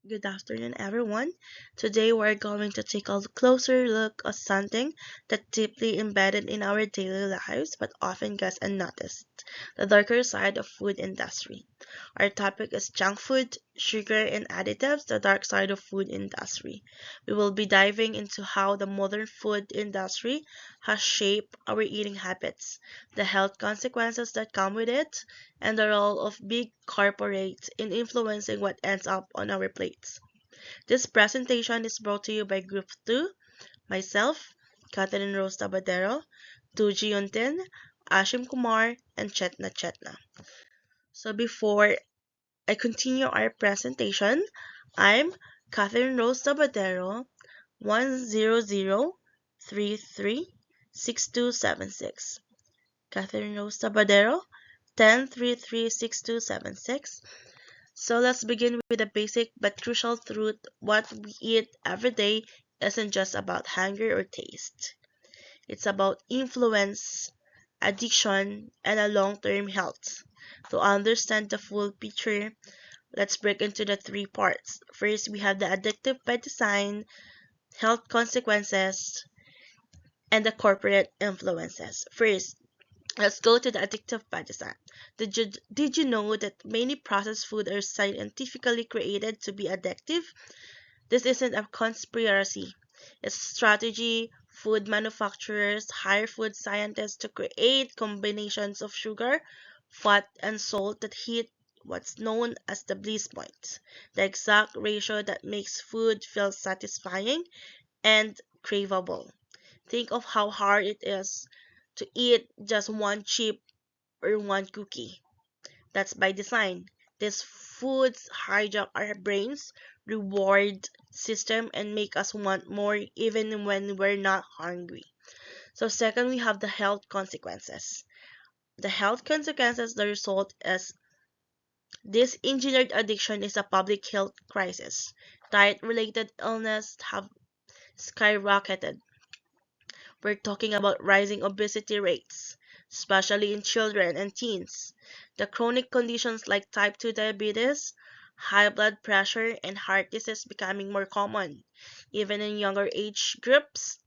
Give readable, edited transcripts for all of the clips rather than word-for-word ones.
Good afternoon, everyone. Today we're going to take a closer look at something that's deeply embedded in our daily lives but often gets unnoticed, the darker side of food industry. Our topic is junk food, sugar, and additives, the dark side of food industry. We will be diving into how the modern food industry has shaped our eating habits, the health consequences that come with it, and the role of big corporates in influencing what ends up on our plates. This presentation is brought to you by Group 2, myself, Catherine Rose Tabadero, Tuji Yuntin, Ashim Kumar, and Chetna Chetna. So before I continue our presentation, I'm Catherine Rose Tabadero, 100336276. Catherine Rose Tabadero, 10336276. So let's begin with the basic but crucial truth. What we eat every day isn't just about hunger or taste. It's about influence, addiction, and a long-term health. To understand the full picture, let's break into the three parts. First, we have the addictive by design, health consequences, and the corporate influences. First, let's go to the addictive by design. Did you know that many processed food are scientifically created to be addictive? This isn't a conspiracy. It's strategy. Food manufacturers hire food scientists to create combinations of sugar, fat, and salt that hit what's known as the bliss point, the exact ratio that makes food feel satisfying and craveable. Think of how hard it is to eat just one chip or one cookie. That's by design. These foods hijack our brains, reward system, and make us want more even when we're not hungry. So second, we have the health consequences. The health consequences, the result is this engineered addiction is a public health crisis. Diet-related illness have skyrocketed. We're talking about rising obesity rates, especially in children and teens. The chronic conditions like type 2 diabetes, high blood pressure, and heart disease becoming more common. Even in younger age groups,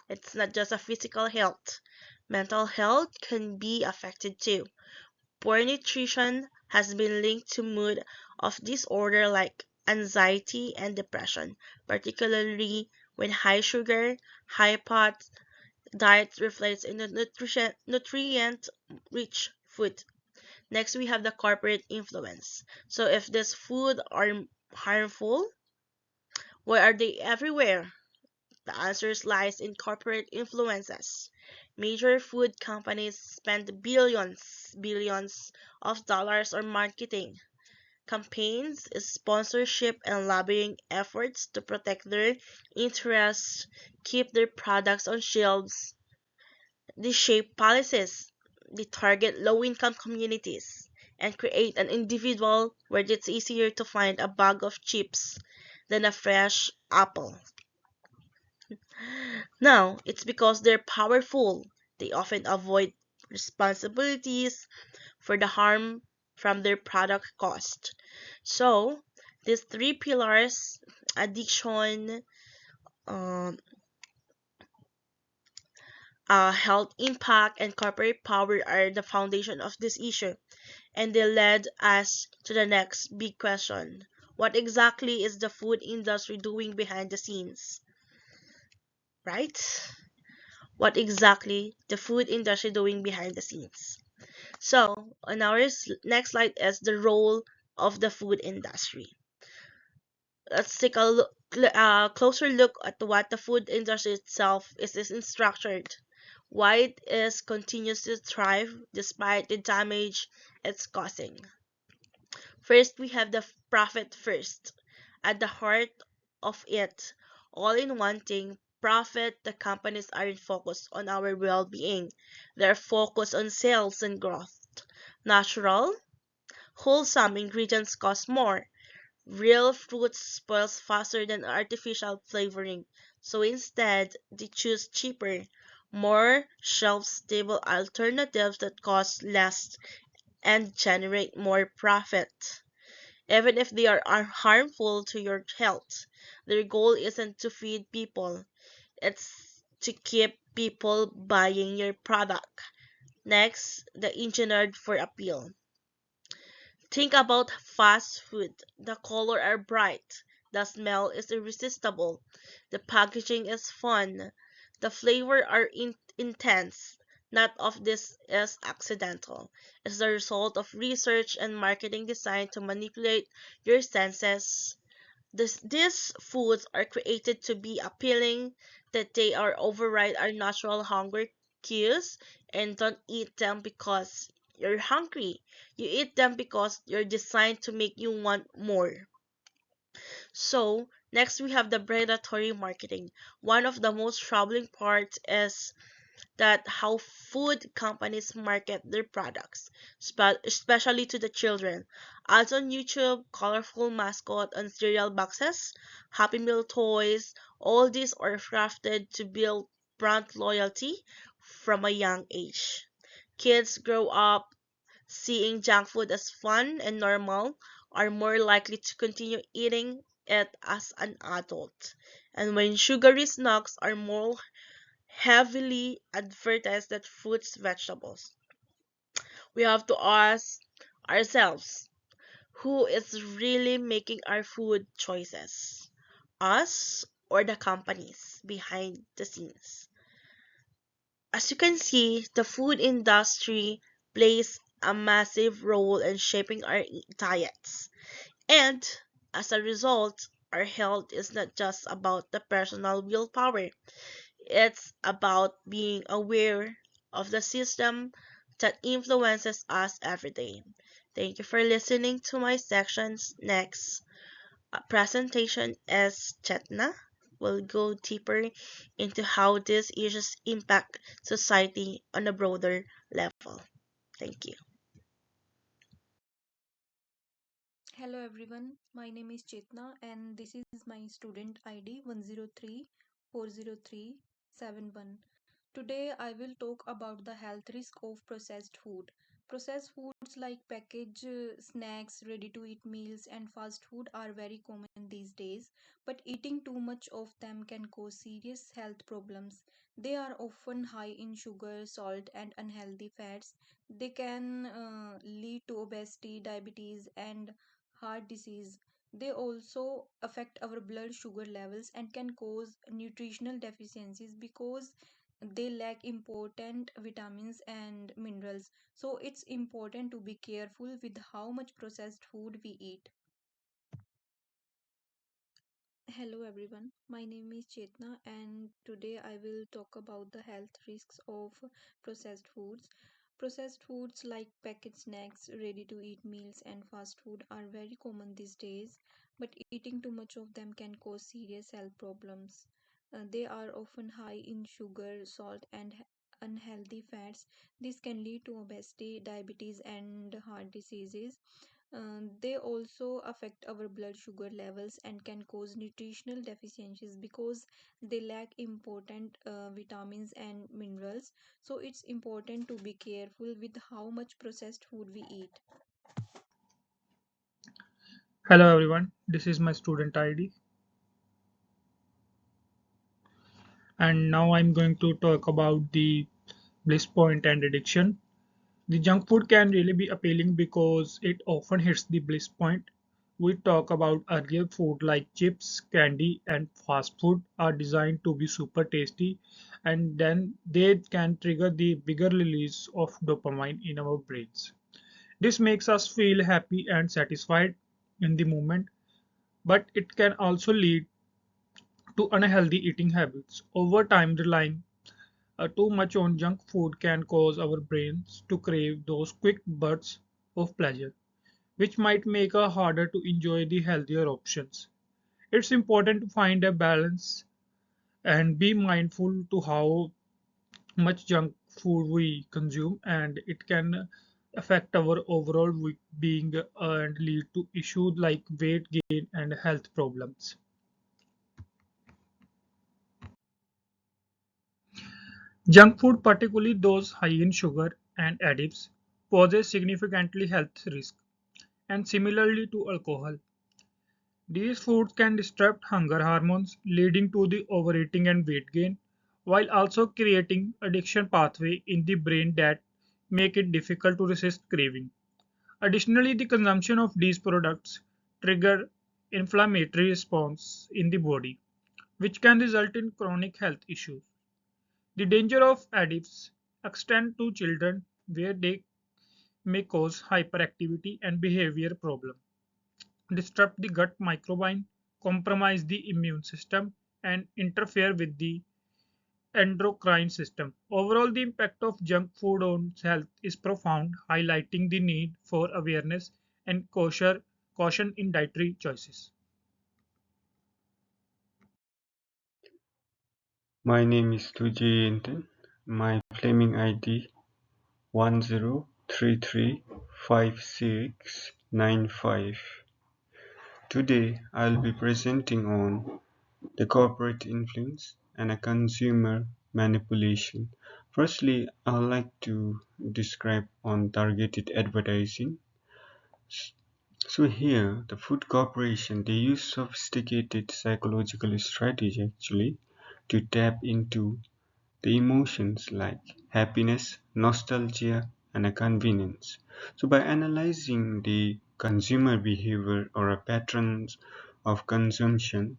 it's not just a physical health. Mental health can be affected too. Poor nutrition has been linked to mood of disorder like anxiety and depression, particularly when high sugar, high fat, diet reflects in the nutrient-rich food. Next, we have the corporate influence. So if these food are harmful, why are they everywhere? The answer lies in corporate influences. Major food companies spend billions of dollars on marketing campaigns, sponsorship, and lobbying efforts to protect their interests, keep their products on shelves. They shape policies, they target low-income communities, and create an individual where it's easier to find a bag of chips than a fresh apple. Now, it's because they're powerful. They often avoid responsibilities for the harm from their product cost. So, these three pillars, addiction, um, health impact, and corporate power, are the foundation of this issue. And they led us to the next big question. What exactly is the food industry doing behind the scenes? Right? What exactly the food industry doing behind the scenes? So, on our next slide is the role of the food industry. Let's take a closer look at what the food industry itself is structured. Why it is continues to thrive despite the damage it's causing. First, we have the profit first. At the heart of it, all in one thing, profit, the companies aren't focused on our well-being. They're focused on sales and growth. Natural, wholesome ingredients cost more. Real fruit spoils faster than artificial flavoring. So instead, they choose cheaper, more shelf-stable alternatives that cost less and generate more profit. even if they are harmful to your health. Their goal isn't to feed people, it's to keep people buying your product. Next, the engineered for appeal. Think about fast food. The color are bright, the smell is irresistible, the packaging is fun, the flavor are intense. None of this is accidental. It's the result of research and marketing designed to manipulate your senses. These foods are created to be appealing, that they are override our natural hunger cues, and don't eat them because you're hungry. You eat them because they're designed to make you want more. So, next we have the predatory marketing. One of the most troubling parts is that how food companies market their products, especially to the children. Ads on YouTube, colorful mascot on cereal boxes, Happy Meal toys, all these are crafted to build brand loyalty from a young age. Kids grow up seeing junk food as fun and normal, are more likely to continue eating it as an adult. And when sugary snacks are more heavily advertised than fruits, vegetables, we have to ask ourselves, who is really making our food choices? Us or the companies behind the scenes? As you can see, the food industry plays a massive role in shaping our diets. And as a result, our health is not just about the personal willpower. It's about being aware of the system that influences us every day. Thank you for listening to my sections. Next presentation is Chetna. We'll go deeper into how these issues impact society on a broader level. Thank you. Hello everyone, my name is Chetna and this is my student ID 1034037. Today I will talk about the health risk of processed food. Processed foods like packaged snacks, ready to eat meals and fast food are very common these days, but eating too much of them can cause serious health problems. They are often high in sugar, salt and unhealthy fats. They can lead to obesity, diabetes and heart disease. They also affect our blood sugar levels and can cause nutritional deficiencies because they lack important vitamins and minerals. So it's important to be careful with how much processed food we eat. Hello everyone, my name is Chetna and today I will talk about the health risks of processed foods. Processed foods like packaged snacks, ready to eat meals, and fast food are very common these days, but eating too much of them can cause serious health problems. They are often high in sugar, salt, and unhealthy fats. This can lead to obesity, diabetes, and heart diseases. They also affect our blood sugar levels and can cause nutritional deficiencies because they lack important vitamins and minerals. So it's important to be careful with how much processed food we eat. Hello everyone, this is my student ID and now I'm going to talk about the bliss point and addiction. The junk food can really be appealing because it often hits the bliss point. We talk about earlier food like chips, candy and fast food are designed to be super tasty and then they can trigger the bigger release of dopamine in our brains. This makes us feel happy and satisfied in the moment, but it can also lead to unhealthy eating habits. Over time, relying too much on junk food can cause our brains to crave those quick bursts of pleasure, which might make it harder to enjoy the healthier options. It's important to find a balance and be mindful to how much junk food we consume, and it can affect our overall being and lead to issues like weight gain and health problems. Junk food, particularly those high in sugar and additives, poses significantly health risk. and similarly to alcohol. These foods can disrupt hunger hormones, leading to the overeating and weight gain, while also creating addiction pathway in the brain that make it difficult to resist craving. Additionally, the consumption of these products trigger inflammatory response in the body, which can result in chronic health issues. The danger of additives extend to children where they may cause hyperactivity and behavior problems, disrupt the gut microbiome, compromise the immune system, and interfere with the endocrine system. Overall, the impact of junk food on health is profound, highlighting the need for awareness and caution in dietary choices. My name is Tujayantan. My flaming ID 10335695. Today I'll be presenting on the corporate influence and a consumer manipulation. Firstly, I'd like to describe on targeted advertising. So here, the food corporation, they use sophisticated psychological strategy actually to tap into the emotions like happiness, nostalgia, and a convenience. So by analyzing the consumer behavior or a patterns of consumption,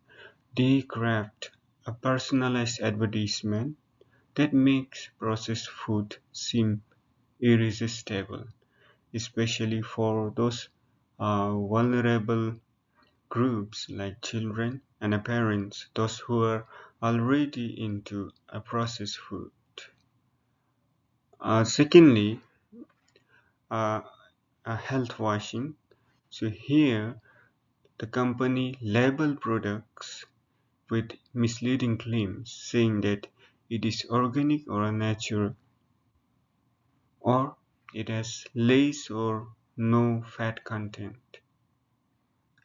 they craft a personalized advertisement that makes processed food seem irresistible, especially for those vulnerable groups like children and parents, those who are already into a processed food. Secondly, uh, health washing. So here, the company label products with misleading claims saying that it is organic or natural, or it has less or no fat content,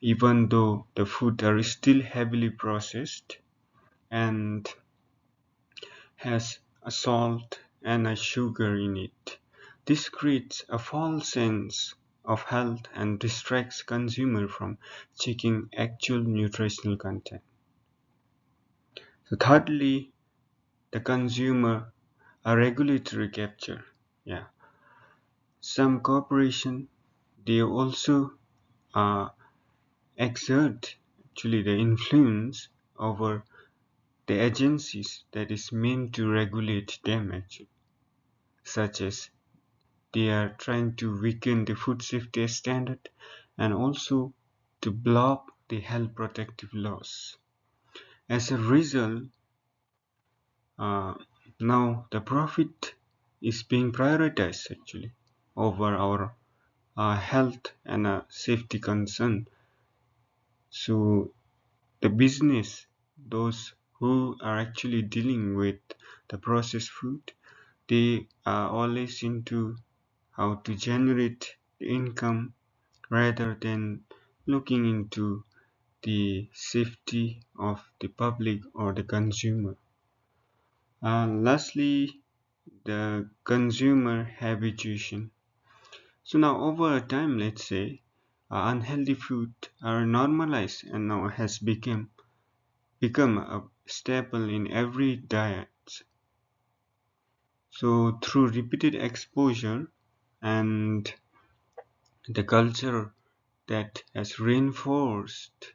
even though the food are still heavily processed and has a salt and a sugar in it. This creates a false sense of health and distracts consumer from checking actual nutritional content. So thirdly, the consumer a regulatory capture. Yeah, some corporation they also uh, exert actually the influence over the agencies that is meant to regulate them actually, such as they are trying to weaken the food safety standard and also to block the health protective laws. As a result, uh, now the profit is being prioritized actually over our health and safety concern. So the business, those who are actually dealing with the processed food, they are always into how to generate the income rather than looking into the safety of the public or the consumer. Lastly, the consumer habituation. So now over time, let's say, unhealthy food are normalized and now has become a staple in every diet. So through repeated exposure and the culture that has reinforced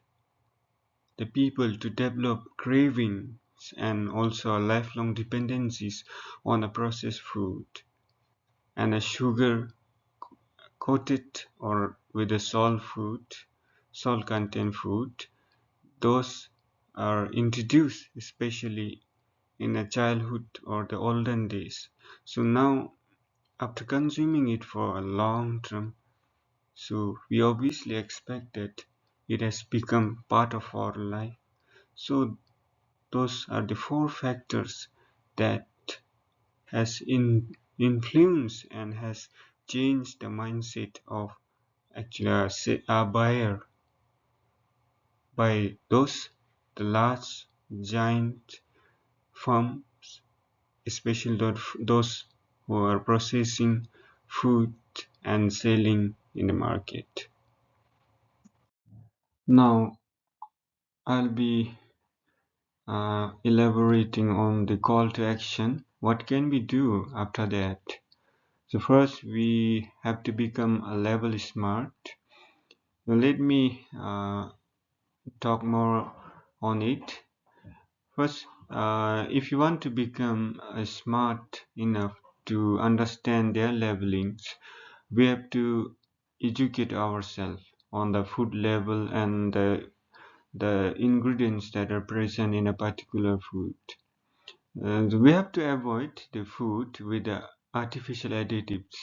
the people to develop cravings and also lifelong dependencies on a processed food and a sugar coated or with a salt content food. Those are introduced especially in a childhood or the olden days. So now after consuming it for a long term, so we obviously expect that it has become part of our life. So those are the four factors that has influenced and has changed the mindset of actually a buyer by the large giant firms, especially those who are processing food and selling in the market. Now I'll be elaborating on the call to action. What can we do after that? So first we have to become a level smart. So let me talk more on it. First, if you want to become smart enough to understand their labelings, we have to educate ourselves on the food label and the ingredients that are present in a particular food. We have to avoid the food with the artificial additives.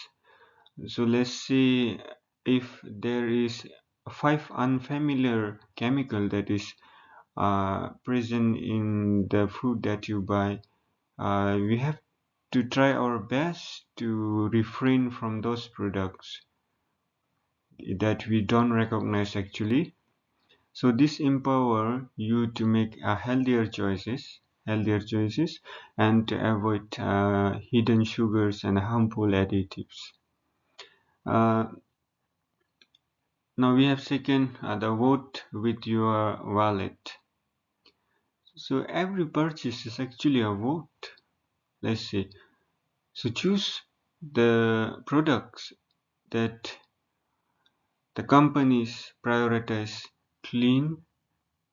So let's say if there is five unfamiliar chemical that is present in the food that you buy, we have to try our best to refrain from those products that we don't recognize actually. So this empower you to make healthier choices, and to avoid hidden sugars and harmful additives. Uh, Now we have second the vote with your wallet. So every purchase is actually a vote. Let's say so choose the products that the companies prioritize clean,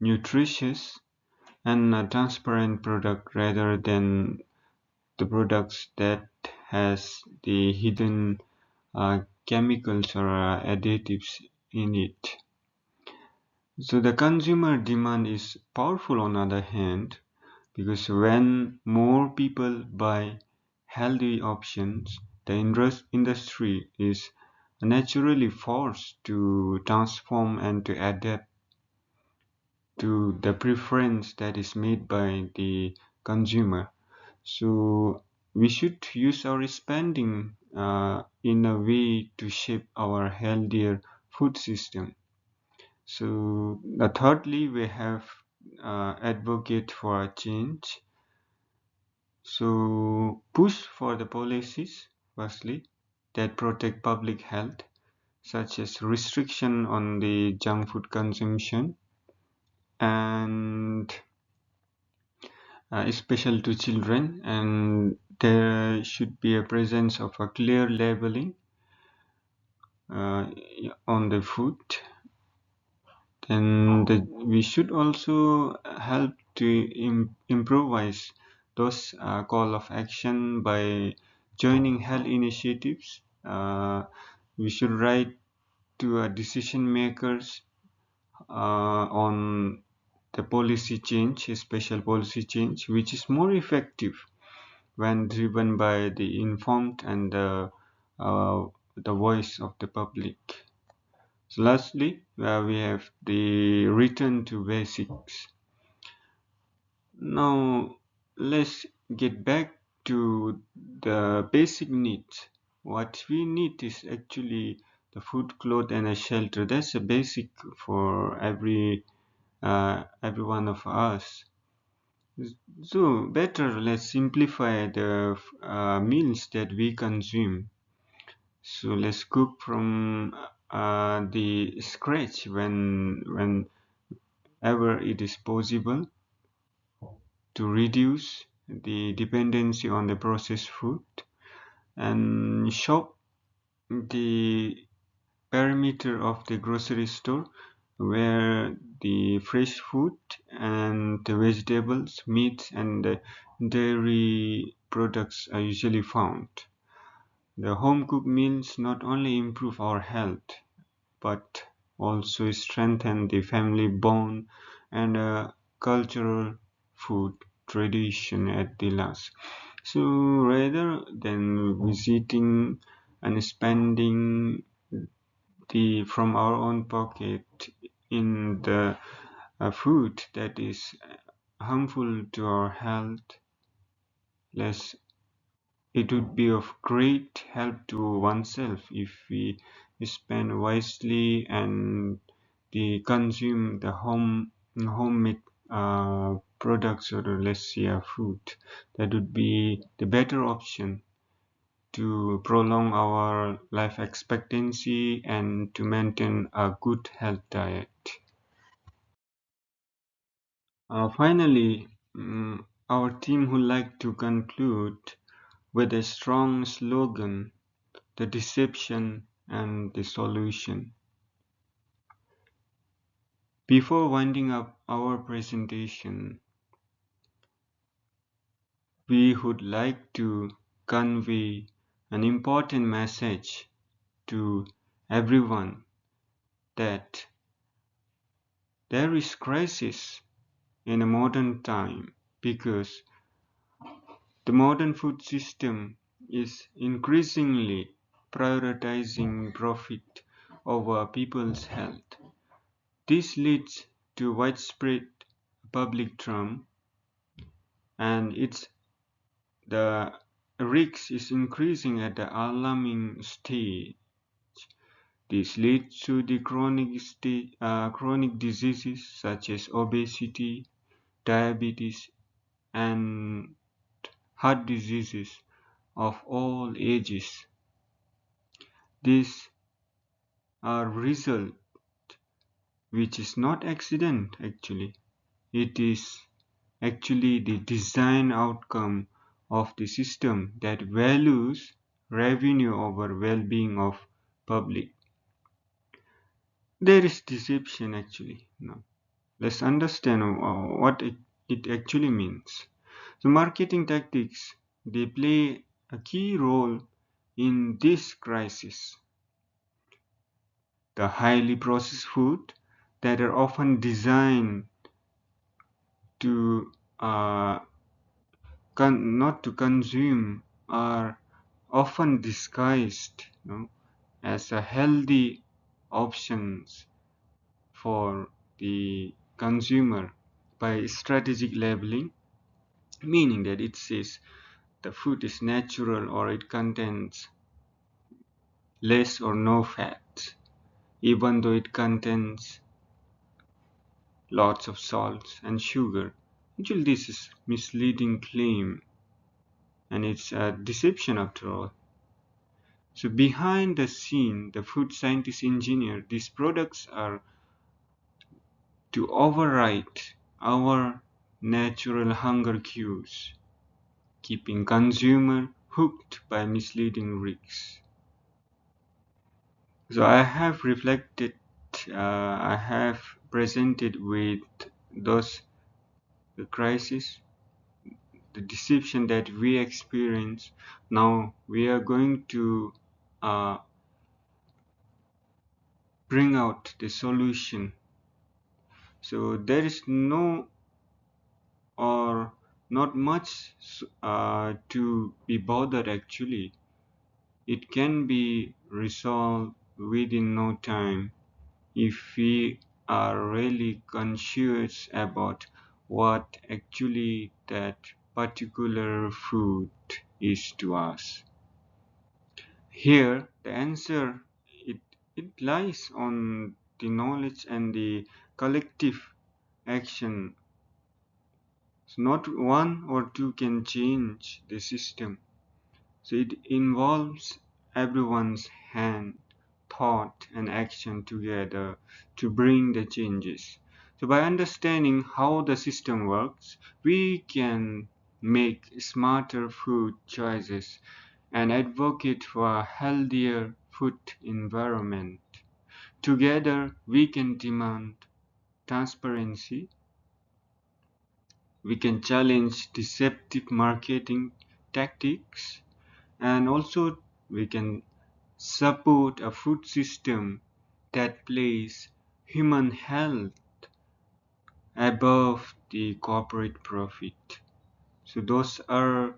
nutritious, and a transparent product rather than the products that has the hidden chemicals or additives in it. So the consumer demand is powerful on the other hand, because when more people buy healthy options, the industry is naturally forced to transform and to adapt to the preference that is made by the consumer. So we should use our spending in a way to shape our healthier food system. So thirdly, we have advocate for a change. So push for the policies, firstly, that protect public health, such as restriction on the junk food consumption, and special to children, and there should be a presence of a clear labeling uh, on the food. And we should also help to improvise those call of action by joining health initiatives. We should write to decision makers on the policy change, a special policy change, which is more effective when driven by the informed and the voice of the public. So lastly, we have the return to basics. Now let's get back to the basic needs. What we need is actually the food, clothes, and a shelter. That's a basic for every one of us. So better, let's simplify the meals that we consume. So let's cook from the scratch whenever it is possible, to reduce the dependency on the processed food, and shop the perimeter of the grocery store where the fresh food and the vegetables, meats, and the dairy products are usually found. The home cooked meals not only improve our health but also strengthen the family bond and cultural food tradition at the last. So rather than visiting and spending the from our own pocket in the food that is harmful to our health, less it would be of great help to oneself if we spend wisely and the consume the homemade products, or let's say food. That would be the better option to prolong our life expectancy and to maintain a good health diet. Finally, our team would like to conclude with a strong slogan: the deception and the solution. Before winding up our presentation, we would like to convey an important message to everyone that there is crisis in a modern time because the modern food system is increasingly prioritizing profit over people's health. This leads to widespread public trauma, and the risk is increasing at the alarming stage. This leads to the chronic diseases such as obesity, diabetes, and heart diseases of all ages. These are result which is not accident actually. It is actually the design outcome of the system that values revenue over well-being of public. There is deception actually. Now, let's understand what it actually means. So marketing tactics, they play a key role in this crisis. The highly processed food that are often designed to not to consume are often disguised, as a healthy options for the consumer by strategic labeling, meaning that it says the food is natural or it contains less or no fat, even though it contains lots of salt and sugar. Actually, this is misleading claim, and it's a deception after all. So behind the scene, the food scientist engineer, these products are to override our natural hunger cues, keeping consumer hooked by misleading risks. So I have reflected, I have presented with those crises, the deception that we experience. Now we are going to uh, bring out the solution. So there is no or not much to be bothered actually. It can be resolved within no time if we are really conscious about what actually that particular food is to us. Here, the answer it, it lies on the knowledge and the collective action. So not one or two can change the system. So it involves everyone's hand, thought, and action together to bring the changes. So by understanding how the system works, we can make smarter food choices and advocate for a healthier food environment. Together, we can demand transparency, we can challenge deceptive marketing tactics, and also we can support a food system that places human health above the corporate profit. So those are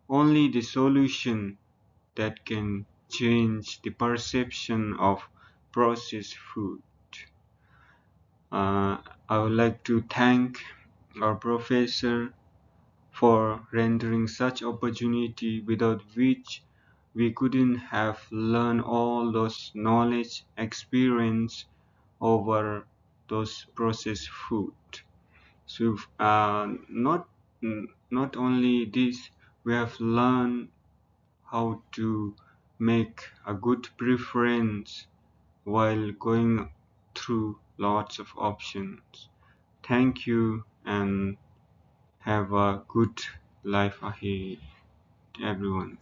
only the solution that can change the perception of processed food. Uh, I would like to thank our professor for rendering such opportunity without which we couldn't have learned all those knowledge, experience over those processed food. So not only this, we have learned how to make a good preference while going through lots of options. Thank you. and have a good life ahead, everyone.